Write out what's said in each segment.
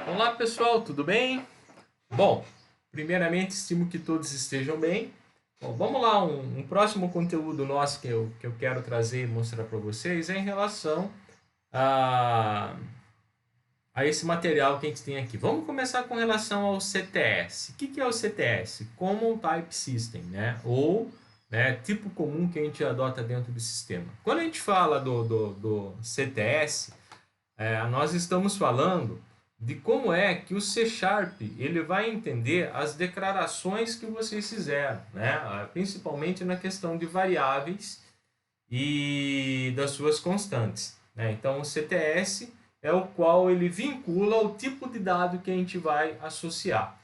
Olá pessoal, tudo bem? Bom, primeiramente estimo que todos estejam bem. Bom, vamos lá, um próximo conteúdo nosso que eu quero trazer e mostrar para vocês é em relação a, a esse material que a gente tem aqui. Vamos começar com relação ao CTS. O que é o CTS? Common Type System, né? Ou tipo comum que a gente adota dentro do sistema. Quando a gente fala do CTS, nós estamos falando de como é que o C Sharp ele vai entender as declarações que vocês fizeram, né? Principalmente na questão de variáveis e das suas constantes, né? Então o CTS é o qual ele vincula o tipo de dado que a gente vai associar.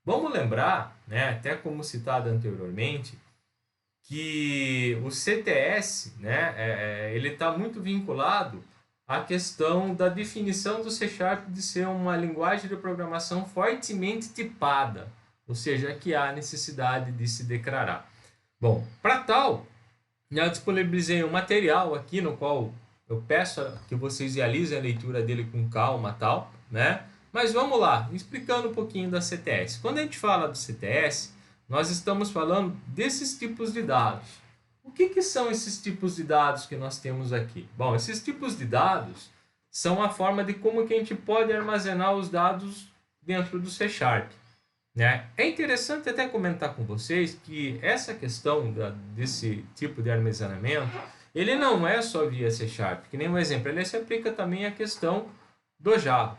Vamos lembrar, né, até como citado anteriormente, que o CTS, né, ele está muito vinculado à questão da definição do C Sharp de ser uma linguagem de programação fortemente tipada, ou seja, que há necessidade de se declarar. Bom, para tal, eu disponibilizei um material aqui no qual eu peço que vocês realizem a leitura dele com calma, tal, né? Mas vamos lá, explicando um pouquinho da CTS. Quando a gente fala do CTS, nós estamos falando desses tipos de dados. O que são esses tipos de dados que nós temos aqui? Bom, esses tipos de dados são a forma de como que a gente pode armazenar os dados dentro do C Sharp, né? É interessante até comentar com vocês que essa questão desse tipo de armazenamento, ele não é só via C Sharp, que nem um exemplo, ele se aplica também à questão do Java,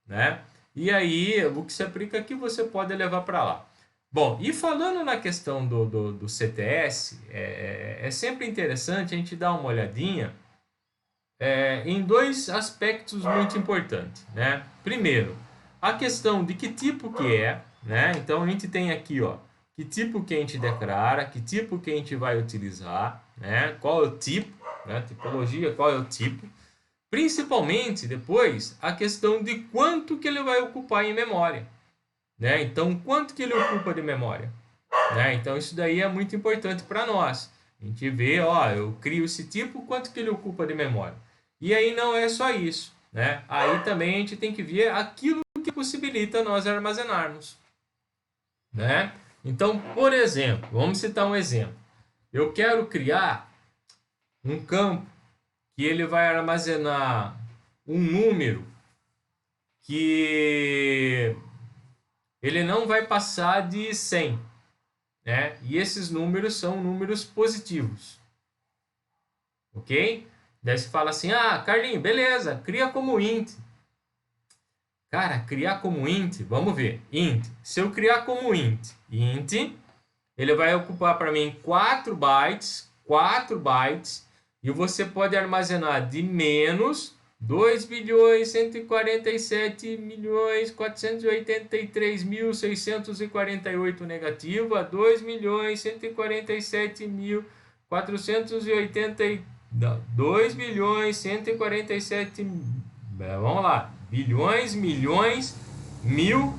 né? E aí, o que se aplica aqui você pode levar para lá. Bom, e falando na questão do CTS, é sempre interessante a gente dar uma olhadinha em dois aspectos muito importantes, né? Primeiro, a questão de que tipo que é, né? Então a gente tem aqui, ó, que tipo que a gente declara, que tipo que a gente vai utilizar, né? Qual é o tipo, né? Tipologia, qual é o tipo. Principalmente depois a questão de quanto que ele vai ocupar em memória, né? Então quanto que ele ocupa de memória, né? Então isso daí é muito importante para nós. A gente vê, ó, eu crio esse tipo, quanto que ele ocupa de memória. E aí não é só isso, né? Aí também a gente tem que ver aquilo que possibilita nós armazenarmos, né? Então, por exemplo, vamos citar um exemplo. Eu quero criar um campo que ele vai armazenar um número que ele não vai passar de 100, né? E esses números são números positivos, ok? Daí você fala assim, ah, Carlinho, beleza, cria como int. Cara, criar como int, vamos ver, int. Se eu criar como int, ele vai ocupar para mim 4 bytes, e você pode armazenar de menos 2.147.483.648 negativo a 2.147.480 2.147, vamos lá, bilhões, milhões, mil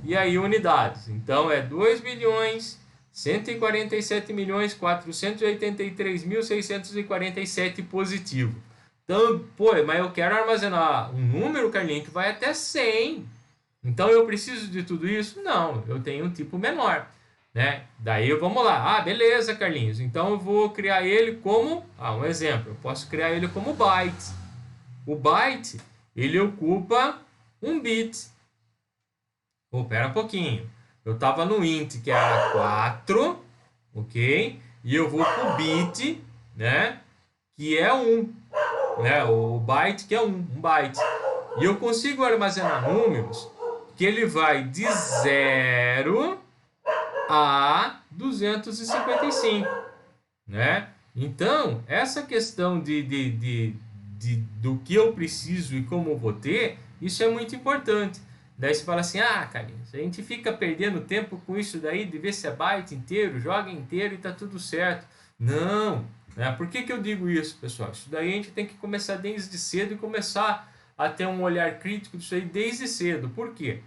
e aí unidades. Então é 2.147.483.647 positivo. Então, pô, mas eu quero armazenar um número, Carlinhos, que vai até 100. Então eu preciso de tudo isso? Não, eu tenho um tipo menor, né? Daí vamos lá. Ah, beleza, Carlinhos. Então eu vou criar ele como, um exemplo, eu posso criar ele como byte. O byte, ele ocupa um bit. Pô, pera um pouquinho. Eu estava no int, que era 4, ok? E eu vou para o bit, né? Que é 1, né? O byte, que é um byte. E eu consigo armazenar números que ele vai de 0 a 255, né? Então, essa questão do que eu preciso e como eu vou ter, isso é muito importante. Daí você fala assim, ah, Carlinhos, a gente fica perdendo tempo com isso daí, de ver se é byte inteiro, joga inteiro e tá tudo certo. Não, né? Por que eu digo isso, pessoal? Isso daí a gente tem que começar desde cedo e começar a ter um olhar crítico disso aí desde cedo. Por quê?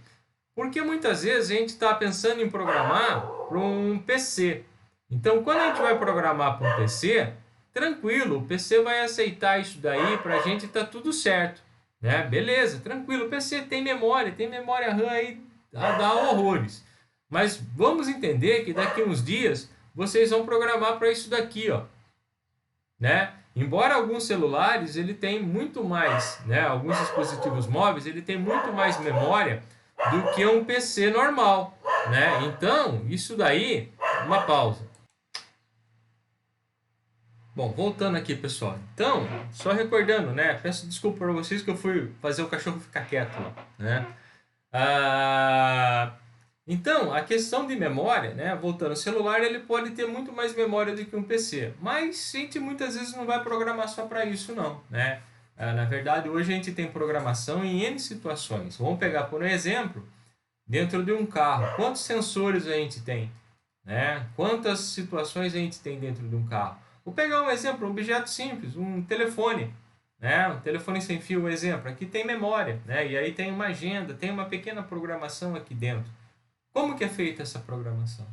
Porque muitas vezes a gente está pensando em programar para um PC. Então, quando a gente vai programar para um PC, tranquilo, o PC vai aceitar isso daí, para a gente tá tudo certo, né? Beleza, tranquilo, o PC tem memória RAM aí a dar horrores. Mas vamos entender que daqui uns dias vocês vão programar para isso daqui, ó, né? Embora alguns celulares ele tem muito mais, né? Alguns dispositivos móveis ele tem muito mais memória do que um PC normal, né? Então isso daí, uma pausa. Bom, voltando aqui, pessoal. Então, só recordando, né? Peço desculpa para vocês que eu fui fazer o cachorro ficar quieto lá, né? Então, a questão de memória, né? Voltando, o celular ele pode ter muito mais memória do que um PC, mas a gente muitas vezes não vai programar só para isso, não, né? Na verdade, hoje a gente tem programação em N situações. Vamos pegar por um exemplo, dentro de um carro, quantos sensores a gente tem, né? Quantas situações a gente tem dentro de um carro? Vou pegar um exemplo, um objeto simples, um telefone, né? Um telefone sem fio, um exemplo. Aqui tem memória, né? E aí tem uma agenda, tem uma pequena programação aqui dentro. Como que é feita essa programação?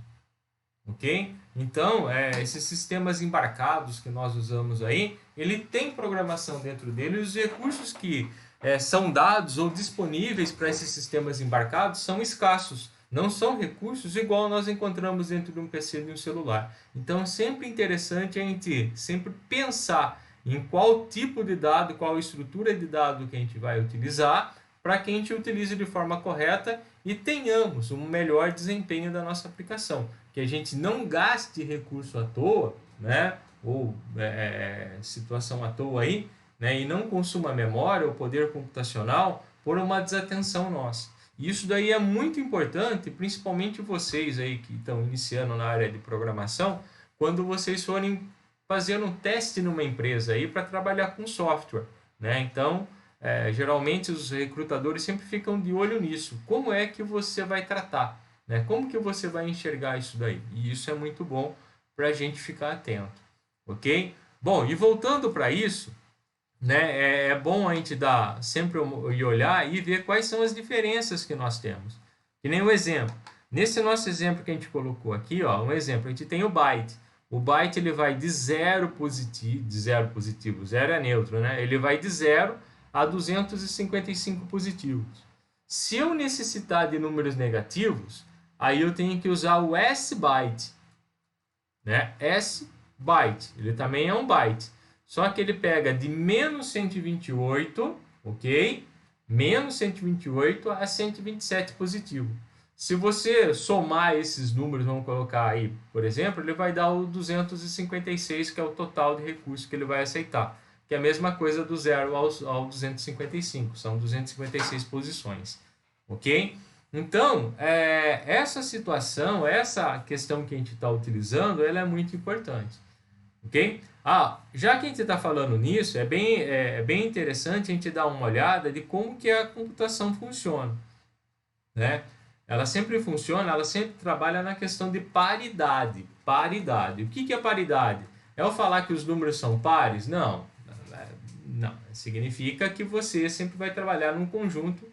Ok? Então, esses sistemas embarcados que nós usamos aí, ele tem programação dentro dele e os recursos que são dados ou disponíveis para esses sistemas embarcados são escassos. Não são recursos igual nós encontramos dentro de um PC e de um celular. Então, é sempre interessante a gente sempre pensar em qual tipo de dado, qual estrutura de dado que a gente vai utilizar para que a gente utilize de forma correta e tenhamos um melhor desempenho da nossa aplicação. Que a gente não gaste recurso à toa, né? Ou situação à toa aí, né? E não consuma memória ou poder computacional por uma desatenção nossa. E isso daí é muito importante, principalmente vocês aí que estão iniciando na área de programação, quando vocês forem fazer um teste numa empresa aí para trabalhar com software, né? Então, geralmente os recrutadores sempre ficam de olho nisso. Como é que você vai tratar, né? Como que você vai enxergar isso daí? E isso é muito bom para a gente ficar atento, ok? Bom, e voltando para isso, né? É bom a gente dar sempre e olhar e ver quais são as diferenças que nós temos. Que nem um exemplo. Nesse nosso exemplo que a gente colocou aqui, ó, um exemplo, a gente tem o byte. O byte ele vai de zero positivo, zero é neutro, né? Ele vai de 0 a 255 positivos. Se eu necessitar de números negativos, aí eu tenho que usar o S-byte, né? S-byte, ele também é um byte. Só que ele pega de menos 128, ok? Menos 128 a 127 positivo. Se você somar esses números, vamos colocar aí, por exemplo, ele vai dar o 256, que é o total de recursos que ele vai aceitar. Que é a mesma coisa do 0 ao 255, são 256 posições, ok? Então, essa situação, essa questão que a gente está utilizando, ela é muito importante, ok? Já que a gente está falando nisso, é bem interessante a gente dar uma olhada de como que a computação funciona, né? Ela sempre funciona, ela sempre trabalha na questão de paridade. Paridade. O que é paridade? É eu falar que os números são pares? Não. Não. Significa que você sempre vai trabalhar num conjunto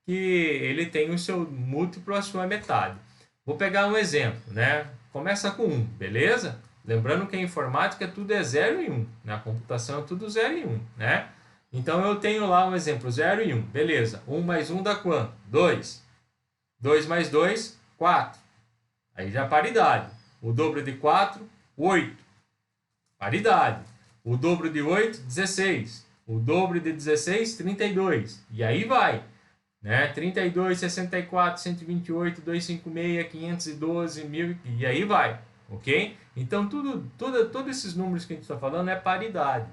que ele tem o seu múltiplo a sua metade. Vou pegar um exemplo, né? Começa com 1, beleza? Lembrando que a informática tudo é 0 e 1, né? A computação é tudo 0 e 1, né? Então eu tenho lá um exemplo, 0 e 1, beleza. 1 mais 1 dá quanto? 2. 2 mais 2, 4. Aí já paridade. O dobro de 4, 8. Paridade. O dobro de 8, 16. O dobro de 16, 32. E aí vai, né? 32, 64, 128, 256, 512, 1000, e aí vai, ok? Então, todos esses números que a gente está falando é paridade.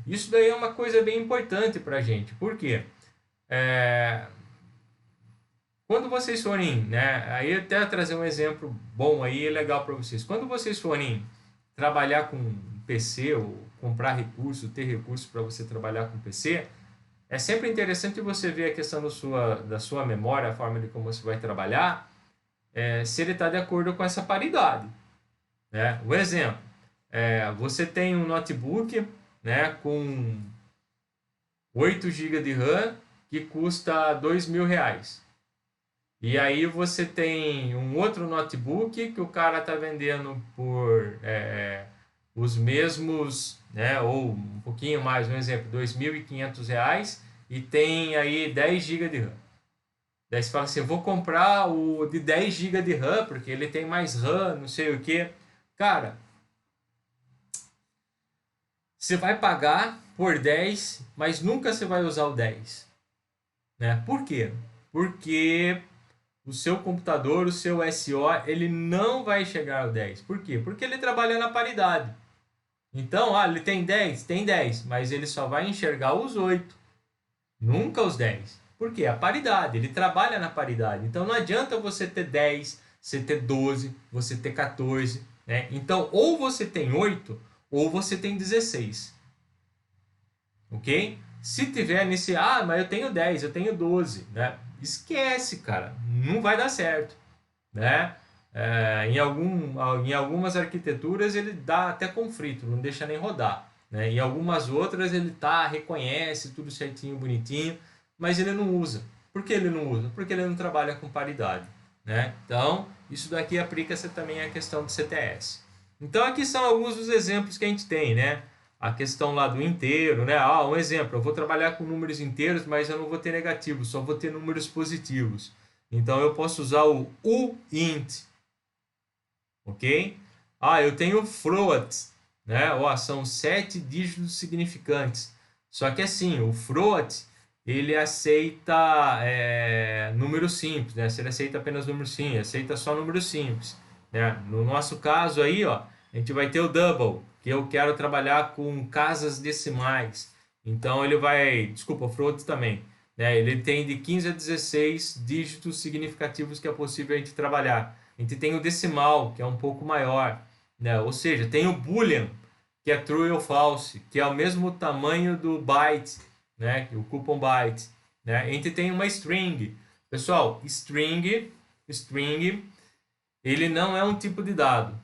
Isso daí é uma coisa bem importante para a gente. Por quê? Quando vocês forem, né? Aí eu até trazer um exemplo bom aí, legal para vocês. Quando vocês forem trabalhar com PC ou comprar recursos, ter recursos para você trabalhar com PC, é sempre interessante você ver a questão da sua memória, a forma de como você vai trabalhar, se ele está de acordo com essa paridade, né? O exemplo, você tem um notebook, né, com 8 GB de RAM que custa R$2.000. E aí você tem um outro notebook que o cara está vendendo por os mesmos, né, ou um pouquinho mais, um exemplo, R$2.500, e tem aí 10 GB de RAM. Daí você fala assim, eu vou comprar o de 10 GB de RAM, porque ele tem mais RAM, não sei o que. Cara, você vai pagar por 10, mas nunca você vai usar o 10. Né? Por quê? Porque o seu computador, o seu SO, ele não vai chegar ao 10. Por quê? Porque ele trabalha na paridade. Então, ele tem 10? Tem 10, mas ele só vai enxergar os 8, nunca os 10. Por quê? A paridade, ele trabalha na paridade. Então, não adianta você ter 10, você ter 12, você ter 14. Né? Então, ou você tem 8, ou você tem 16. Ok? Se tiver nesse, mas eu tenho 10, eu tenho 12, né? Esquece, cara, não vai dar certo, né? Em algumas arquiteturas ele dá até conflito, não deixa nem rodar, né? Em algumas outras ele reconhece tudo certinho, bonitinho, mas ele não usa. Por que ele não usa? Porque ele não trabalha com paridade, né? Então, isso daqui aplica-se também à questão do CTS. Então, aqui são alguns dos exemplos que a gente tem, né? A questão lá do inteiro, né? Um exemplo, eu vou trabalhar com números inteiros, mas eu não vou ter negativos, só vou ter números positivos. Então, eu posso usar o uint, ok? Eu tenho float, né? São 7 dígitos significantes. Só que assim, o float, ele aceita números simples, né? Se ele aceita apenas números simples, aceita só números simples, né? No nosso caso aí, a gente vai ter o double, que eu quero trabalhar com casas decimais. Então ele vai, desculpa, o float também, né? Ele tem de 15 a 16 dígitos significativos que é possível a gente trabalhar. A gente tem o decimal, que é um pouco maior, né? Ou seja, tem o boolean, que é true ou false, que é o mesmo tamanho do byte, né? O coupon byte, né? A gente tem uma string. Pessoal, string, ele não é um tipo de dado,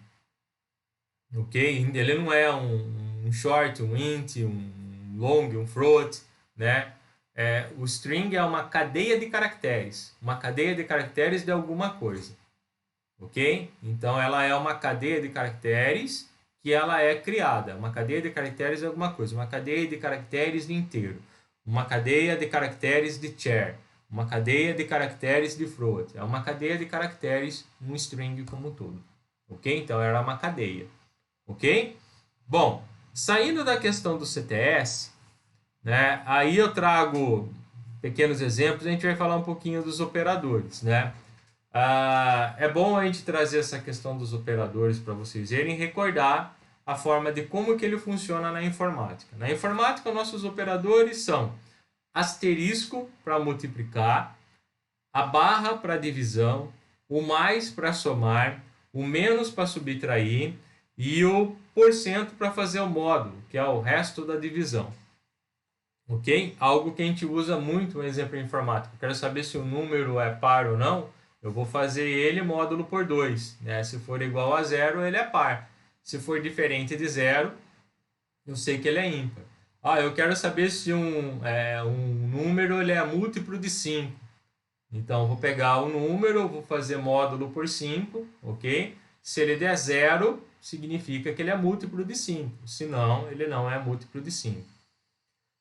ok? Ele não é um short, um int, um long, um float, né? O string é uma cadeia de caracteres, de alguma coisa, ok? Então ela é uma cadeia de caracteres que ela é criada, uma cadeia de caracteres de alguma coisa, uma cadeia de caracteres de inteiro, uma cadeia de caracteres de char, uma cadeia de caracteres de float, é uma cadeia de caracteres, um string como um todo, ok? Então ela é uma cadeia. Ok? Bom, saindo da questão do CTS, né, aí eu trago pequenos exemplos, a gente vai falar um pouquinho dos operadores, né? É bom a gente trazer essa questão dos operadores para vocês verem e recordar a forma de como que ele funciona na informática. Na informática, nossos operadores são asterisco para multiplicar, a barra para divisão, o mais para somar, o menos para subtrair, e o porcento para fazer o módulo, que é o resto da divisão. Ok? Algo que a gente usa muito no exemplo informático. Quero saber se o número é par ou não, eu vou fazer ele módulo por 2. Né? Se for igual a 0, ele é par. Se for diferente de 0, eu sei que ele é ímpar. Eu quero saber se um número ele é múltiplo de 5. Então, eu vou pegar o número, vou fazer módulo por 5, ok? Se ele der 0, significa que ele é múltiplo de 5. Senão, ele não é múltiplo de 5.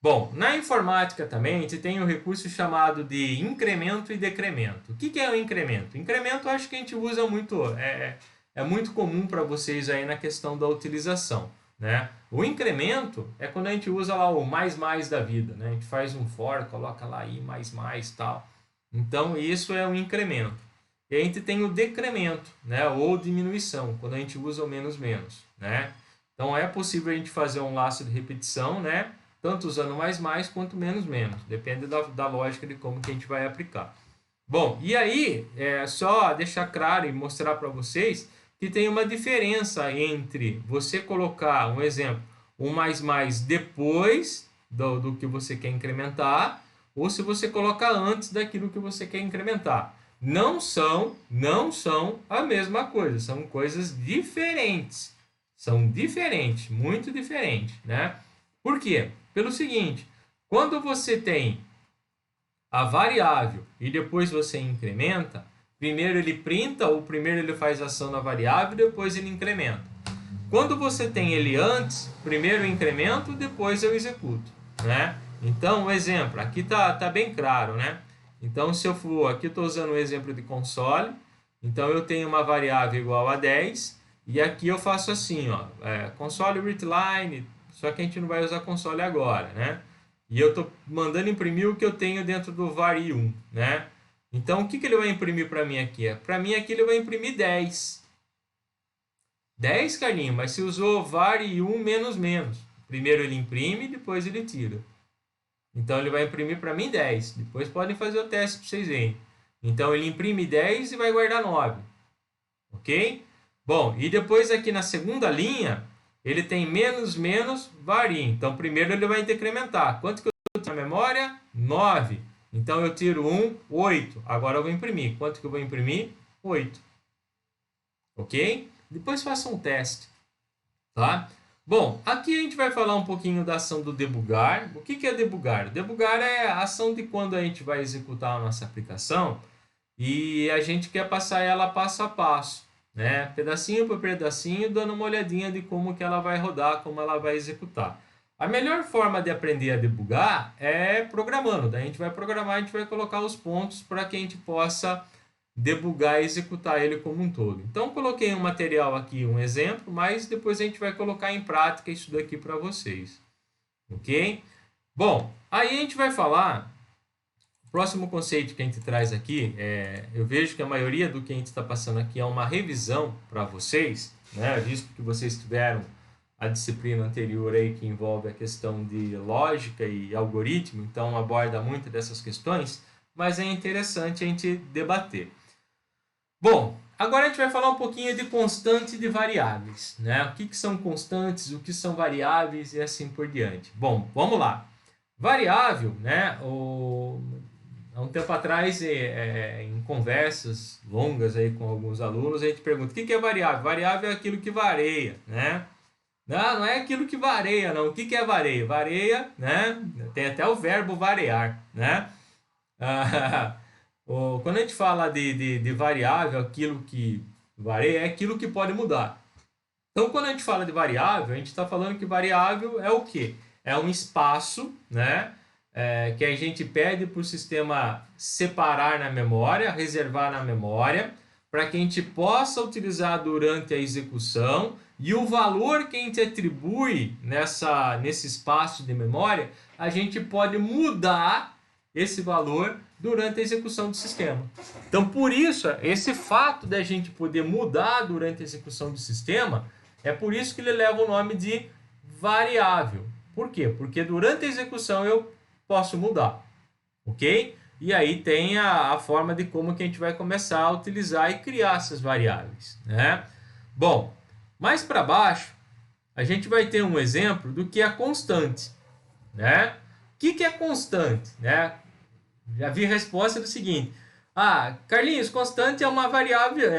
Bom, na informática também, a gente tem um recurso chamado de incremento e decremento. O que é o incremento? Incremento, eu acho que a gente usa muito, é muito comum para vocês aí na questão da utilização. Né? O incremento é quando a gente usa lá o mais da vida. Né? A gente faz um for, coloca lá i mais tal. Então, isso é um incremento. E a gente tem o decremento, né? Ou diminuição, quando a gente usa o menos. Né? Então, é possível a gente fazer um laço de repetição, né? Tanto usando mais quanto menos. Depende da lógica de como que a gente vai aplicar. Bom, e aí, só deixar claro e mostrar para vocês que tem uma diferença entre você colocar, um exemplo, um mais depois do que você quer incrementar, ou se você colocar antes daquilo que você quer incrementar. Não são a mesma coisa, são coisas diferentes. São diferentes, muito diferentes, né? Por quê? Pelo seguinte, quando você tem a variável e depois você incrementa, primeiro ele printa ou primeiro ele faz ação na variável e depois ele incrementa. Quando você tem ele antes, primeiro eu incremento, depois eu executo, né? Então, um exemplo, aqui tá bem claro, né? Então, se eu for, aqui eu estou usando o exemplo de console, então eu tenho uma variável igual a 10, e aqui eu faço assim, ó, console readline, só que a gente não vai usar console agora, né? E eu estou mandando imprimir o que eu tenho dentro do var1, né? Então, o que ele vai imprimir para mim aqui? Para mim aqui ele vai imprimir 10. 10, Carlinhos, mas se usou var1 menos menos. Primeiro ele imprime, depois ele tira. Então ele vai imprimir para mim 10. Depois podem fazer o teste para vocês verem. Então ele imprime 10 e vai guardar 9. Ok? Bom, e depois aqui na segunda linha, ele tem menos, menos, varia. Então primeiro ele vai decrementar. Quanto que eu tenho na memória? 9. Então eu tiro 1, 8. Agora eu vou imprimir. Quanto que eu vou imprimir? 8. Ok? Depois faça um teste. Tá? Bom, aqui a gente vai falar um pouquinho da ação do debugar. O que é debugar? Debugar é a ação de quando a gente vai executar a nossa aplicação e a gente quer passar ela passo a passo, né? Pedacinho por pedacinho, dando uma olhadinha de como que ela vai rodar, como ela vai executar. A melhor forma de aprender a debugar é programando. Daí a gente vai programar, a gente vai colocar os pontos para que a gente possa debugar e executar ele como um todo. Então, coloquei um material aqui, um exemplo, mas depois a gente vai colocar em prática isso daqui para vocês. Ok? Bom, aí a gente vai falar, o próximo conceito que a gente traz aqui, eu vejo que a maioria do que a gente está passando aqui é uma revisão para vocês, né? Visto que vocês tiveram a disciplina anterior aí que envolve a questão de lógica e algoritmo, então aborda muito dessas questões, mas é interessante a gente debater. Bom, agora a gente vai falar um pouquinho de constante e de variáveis, né? O que são constantes, o que são variáveis e assim por diante. Bom, vamos lá. Variável, né? Há um tempo atrás, em conversas longas aí com alguns alunos, a gente pergunta, o que é variável? Variável é aquilo que varia, né? Não é aquilo que varia, não. O que é varia? Varia, né? Tem até o verbo variar, né? Quando a gente fala de variável, aquilo que varia é aquilo que pode mudar. Então, quando a gente fala de variável, a gente está falando que variável é o quê? É um espaço, né? Que a gente pede para o sistema separar na memória, reservar na memória, para que a gente possa utilizar durante a execução, e o valor que a gente atribui nesse espaço de memória, a gente pode mudar esse valor durante a execução do sistema. Então, por isso, esse fato da gente poder mudar durante a execução do sistema, é por isso que ele leva o nome de variável. Por quê? Porque durante a execução eu posso mudar, ok? E aí tem a forma de como que a gente vai começar a utilizar e criar essas variáveis, né? Bom, mais para baixo, a gente vai ter um exemplo do que é constante, né? O que é constante, né? Já vi a resposta do seguinte: Carlinhos, constante é uma variável.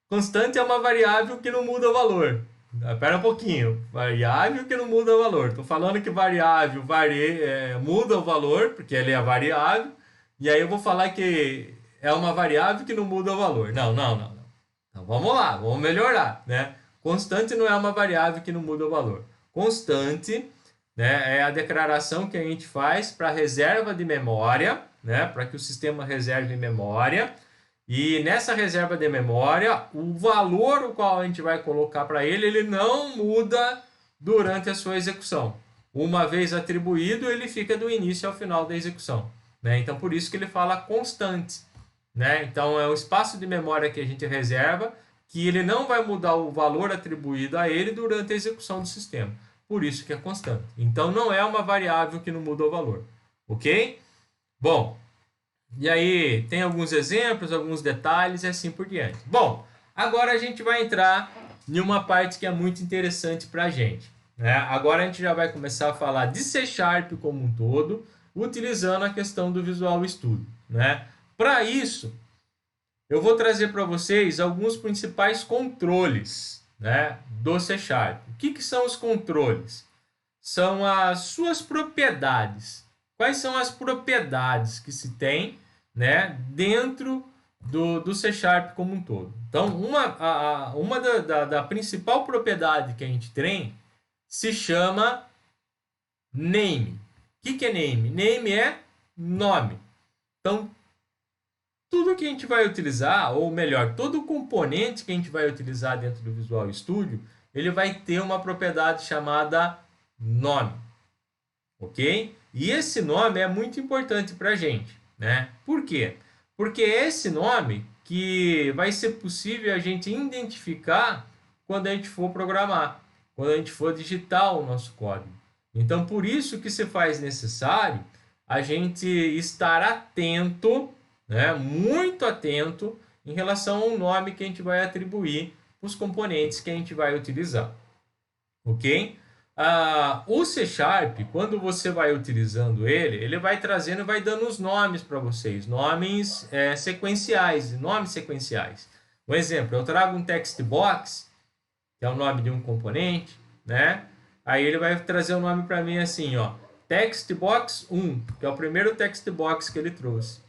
Constante é uma variável que não muda o valor. Espera um pouquinho. Variável que não muda o valor. Estou falando que variável muda o valor, porque ele é variável. E aí eu vou falar que é uma variável que não muda o valor. Não. Então vamos lá, vamos melhorar, né? Constante não é uma variável que não muda o valor. Constante, né, é a declaração que a gente faz para reserva de memória, né, para que o sistema reserve memória. E nessa reserva de memória, o valor o qual a gente vai colocar para ele não muda durante a sua execução. Uma vez atribuído, ele fica do início ao final da execução, né? Então, por isso que ele fala constante, né? Então, é o espaço de memória que a gente reserva, que ele não vai mudar o valor atribuído a ele durante a execução do sistema. Por isso que é constante. Então, não é uma variável que não muda o valor, ok? Bom, e aí tem alguns exemplos, alguns detalhes e assim por diante. Bom, agora a gente vai entrar em uma parte que é muito interessante para a gente, né? Agora a gente já vai começar a falar de C# como um todo, utilizando a questão do Visual Studio, né? Para isso, eu vou trazer para vocês alguns principais controles, né, do C#. O que são os controles? São as suas propriedades. Quais são as propriedades que se tem, né, dentro do C# como um todo? Então, uma da principal propriedade que a gente tem se chama name. O que é name? Name é nome. Então, tudo que a gente vai utilizar, ou melhor, todo componente que a gente vai utilizar dentro do Visual Studio, ele vai ter uma propriedade chamada nome, ok? E esse nome é muito importante para a gente, né? Por quê? Porque é esse nome que vai ser possível a gente identificar quando a gente for programar, quando a gente for digitar o nosso código. Então, por isso que se faz necessário a gente estar atento, né, muito atento em relação ao nome que a gente vai atribuir para os componentes que a gente vai utilizar, ok? O C Sharp, quando você vai utilizando ele vai trazendo, vai dando os nomes para vocês, nomes sequenciais, nomes sequenciais. Um exemplo, eu trago um text box, que é o nome de um componente, né? Aí ele vai trazer o nome para mim assim, ó, textbox 1, que é o primeiro text box que ele trouxe.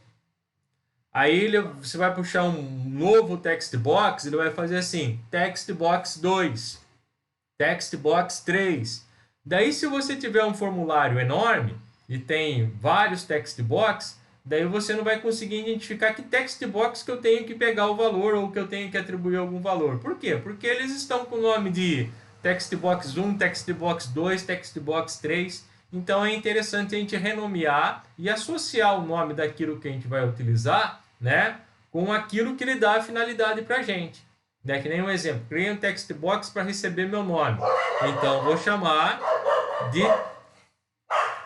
Aí você vai puxar um novo text box, ele vai fazer assim, text box 2, text box 3. Daí, se você tiver um formulário enorme e tem vários text box, daí você não vai conseguir identificar que text box que eu tenho que pegar o valor ou que eu tenho que atribuir algum valor. Por quê? Porque eles estão com o nome de text box 1, text box 2, text box 3. Então é interessante a gente renomear e associar o nome daquilo que a gente vai utilizar, né, com aquilo que ele dá a finalidade para a gente. Né? Que nem um exemplo, criei um text box para receber meu nome. Então vou chamar de...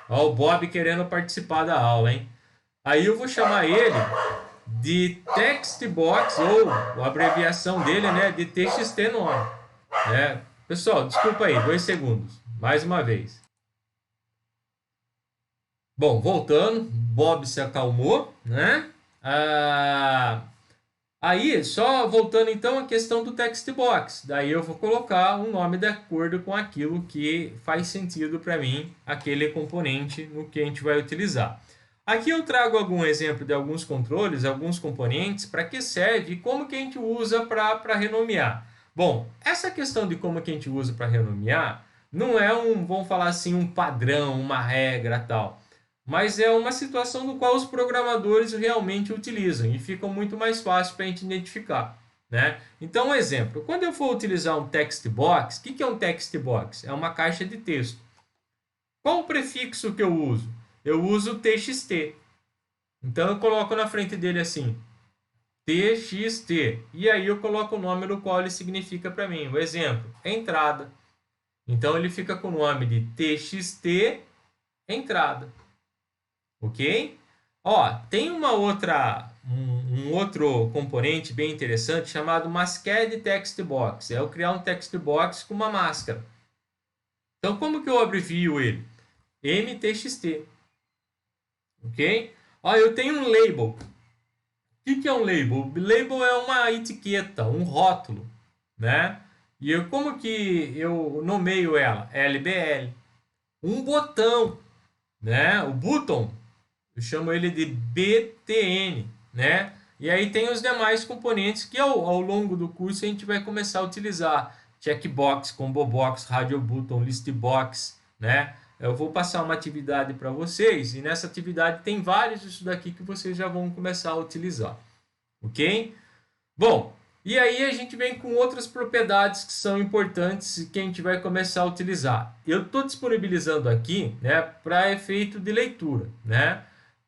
Ó, o Bob querendo participar da aula, hein? Aí eu vou chamar ele de text box, ou a abreviação dele, né, de txt nome. Né? Pessoal, desculpa aí, 2 segundos. Mais uma vez. Bom, voltando, Bob se acalmou, né? Aí, só voltando então à questão do text box, daí eu vou colocar um nome de acordo com aquilo que faz sentido para mim, aquele componente no que a gente vai utilizar. Aqui eu trago algum exemplo de alguns controles, alguns componentes, para que serve e como que a gente usa para renomear. Bom, essa questão de como que a gente usa para renomear não é vamos falar assim, um padrão, uma regra tal. Mas é uma situação no qual os programadores realmente utilizam e fica muito mais fácil para a gente identificar. Né? Então, um exemplo, quando eu for utilizar um text box, o que é um text box? É uma caixa de texto. Qual o prefixo que eu uso? Eu uso txt. Então, eu coloco na frente dele assim, txt. E aí eu coloco o nome no qual ele significa para mim. O exemplo, entrada. Então, ele fica com o nome de txt entrada. Ok? Ó, tem um outro componente bem interessante chamado Masked Text Box. É eu criar um text box com uma máscara. Então, como que eu abrevio ele? MTXT. Ok? Ó, eu tenho um label. O que é um label? Label é uma etiqueta, um rótulo, né? E como que eu nomeio ela? LBL. Um botão, né? O button. Eu chamo ele de BTN, né? E aí tem os demais componentes que ao longo do curso a gente vai começar a utilizar. Checkbox, combo box, radio button, list box, né? Eu vou passar uma atividade para vocês e nessa atividade tem vários disso daqui que vocês já vão começar a utilizar, ok? Bom, e aí a gente vem com outras propriedades que são importantes e que a gente vai começar a utilizar. Eu estou disponibilizando aqui, né, para efeito de leitura, né?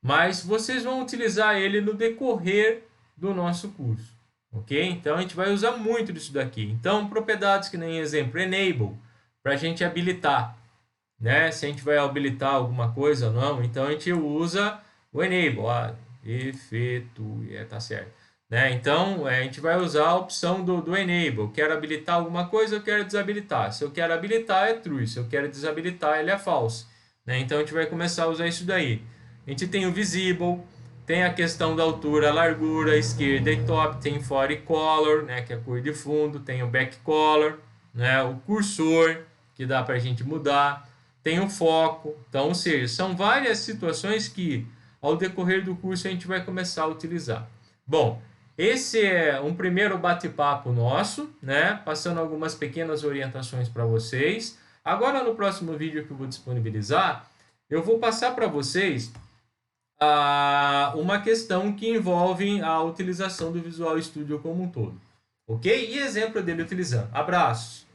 Mas vocês vão utilizar ele no decorrer do nosso curso, ok? Então, a gente vai usar muito disso daqui. Então, propriedades que nem exemplo, enable, para a gente habilitar, né? Se a gente vai habilitar alguma coisa ou não, então a gente usa o enable, efeito, tá certo. Né? Então, a gente vai usar a opção do enable. Quero habilitar alguma coisa, eu quero desabilitar. Se eu quero habilitar, é true. Se eu quero desabilitar, ele é false. Né? Então, a gente vai começar a usar isso daí. A gente tem o visible, tem a questão da altura, largura, esquerda e top, tem fore color, né, que é a cor de fundo, tem o back color, né, o cursor, que dá para a gente mudar, tem o foco. Então, ou seja, são várias situações que ao decorrer do curso a gente vai começar a utilizar. Bom, esse é um primeiro bate-papo nosso, né, passando algumas pequenas orientações para vocês. Agora, no próximo vídeo que eu vou disponibilizar, eu vou passar para vocês uma questão que envolve a utilização do Visual Studio como um todo. Ok? E exemplo dele utilizando. Abraços!